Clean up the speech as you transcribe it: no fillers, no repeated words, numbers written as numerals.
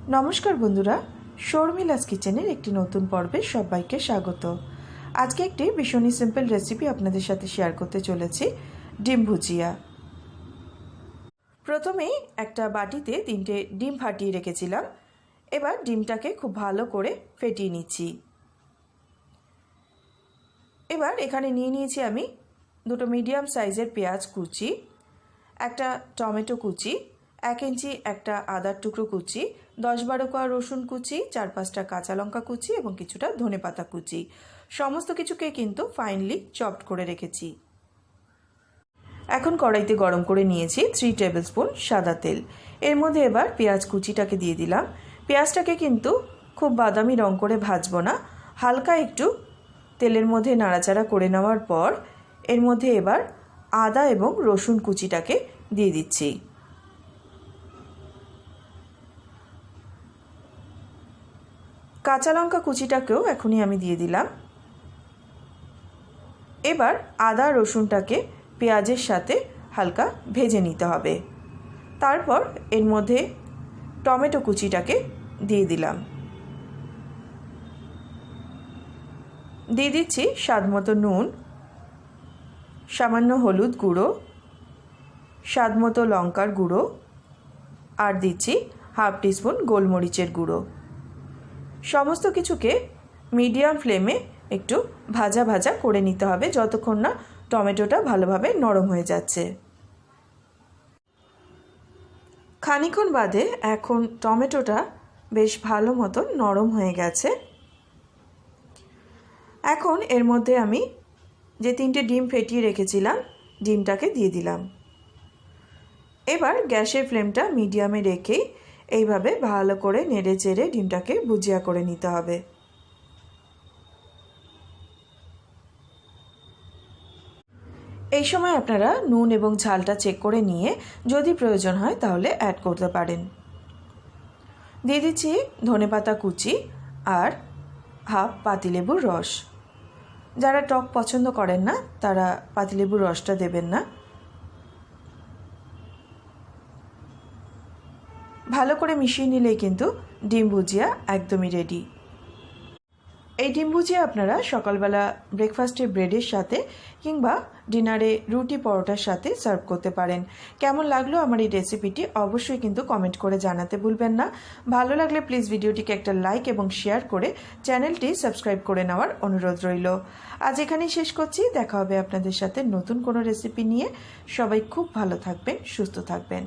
नमस्कार बंधुरा शर्मिलास किचेनेर एकटी नतून पर्वे सबाइके स्वागत। आज के एकटी भीषण सिम्पल रेसिपि आपनादेर साथे शेयर करते चलेछि डिम भुजिया। प्रथमेई एकटा बाटिते तीनटे डिम फाटिये रेखेछिलाम। एबार डिमटाके खूब भालो करे फेटिये निচ্ছি। एबार एखाने निये निয়েছি आमी दुटो मीडियम साइजेर पेঁয়াজ कुचि, एकटा टमेटो कुचि, 1 इंची एकटा आदार टुकरो कुचि, 10-12 कोয়া रसुन कुचि, 4-5टा काँचा लंका कुचि एबं किछुटा धनेपाता कुचि समस्त किछुके किन्तु फाइनली चप्ड करे रेखेछि। এখন কড়াইতে গরম করে নিয়েছি 3 টেবিল স্পুন সাদা তেল। এর মধ্যে এবার পেঁয়াজ কুচিটাকে দিয়ে দিলাম। পেঁয়াজটাকে কিন্তু খুব বাদামি রং করে ভাজবো না, হালকা একটু তেলের মধ্যে নাড়াচাড়া করে নেওয়ার পর এর মধ্যে এবার আদা এবং রসুন কুচিটাকে দিয়ে দিচ্ছি। কাঁচা লঙ্কা কুচিটাকেও এখনই আমি দিয়ে দিলাম। এবার আদা রসুনটাকে পেঁয়াজের সাথে হালকা ভেজে নিতে হবে। তারপর এর মধ্যে টমেটো কুচিটাকে দিয়ে দিলাম। দিয়ে দিচ্ছি স্বাদমতো নুন, সামান্য হলুদ গুঁড়ো, স্বাদমতো লঙ্কার গুঁড়ো আর দিচ্ছি হাফ টিস্পুন গোলমরিচের গুঁড়ো। সমস্ত কিছুকে মিডিয়াম ফ্লেমে একটু ভাজা ভাজা করে নিতে হবে যতক্ষণ না টমেটোটা ভালোভাবে নরম হয়ে যাচ্ছে। খানিকক্ষণ বাদে এখন টমেটোটা বেশ ভালো মতো নরম হয়ে গেছে। এখন এর মধ্যে আমি যে 3টে ডিম ফেটিয়ে রেখেছিলাম ডিমটাকে দিয়ে দিলাম। এবার গ্যাসের ফ্লেমটা মিডিয়ামে রেখেই এইভাবে ভালো করে নেড়ে চেড়ে ডিমটাকে ভুজিয়া করে নিতে হবে। এই সময় আপনারা নুন এবং ঝালটা চেক করে নিয়ে যদি প্রয়োজন হয় তাহলে অ্যাড করতে পারেন। দিয়ে দিচ্ছি ধনেপাতা কুচি আর হাফ পাতিলেবুর রস। যারা টক পছন্দ করেন না তারা পাতিলেবুর রসটা দেবেন না। ভালো করে মিশিয়ে নিলেই কিন্তু ডিম ভুজিয়া একদমই রেডি। এই ডিম ভুজিয়া আপনারা সকালবেলা ব্রেকফাস্টে ব্রেডের সাথে কিংবা ডিনারে রুটি পরোটার সাথে সার্ভ করতে পারেন। কেমন লাগলো আমার এই রেসিপিটি অবশ্যই কিন্তু কমেন্ট করে জানাতে ভুলবেন না। ভালো লাগলে প্লিজ ভিডিওটিকে একটা লাইক এবং শেয়ার করে চ্যানেলটি সাবস্ক্রাইব করে নেওয়ার অনুরোধ রইল। আজ এখানেই শেষ করছি। দেখা হবে আপনাদের সাথে নতুন কোনো রেসিপি নিয়ে। সবাই খুব ভালো থাকবেন, সুস্থ থাকবেন।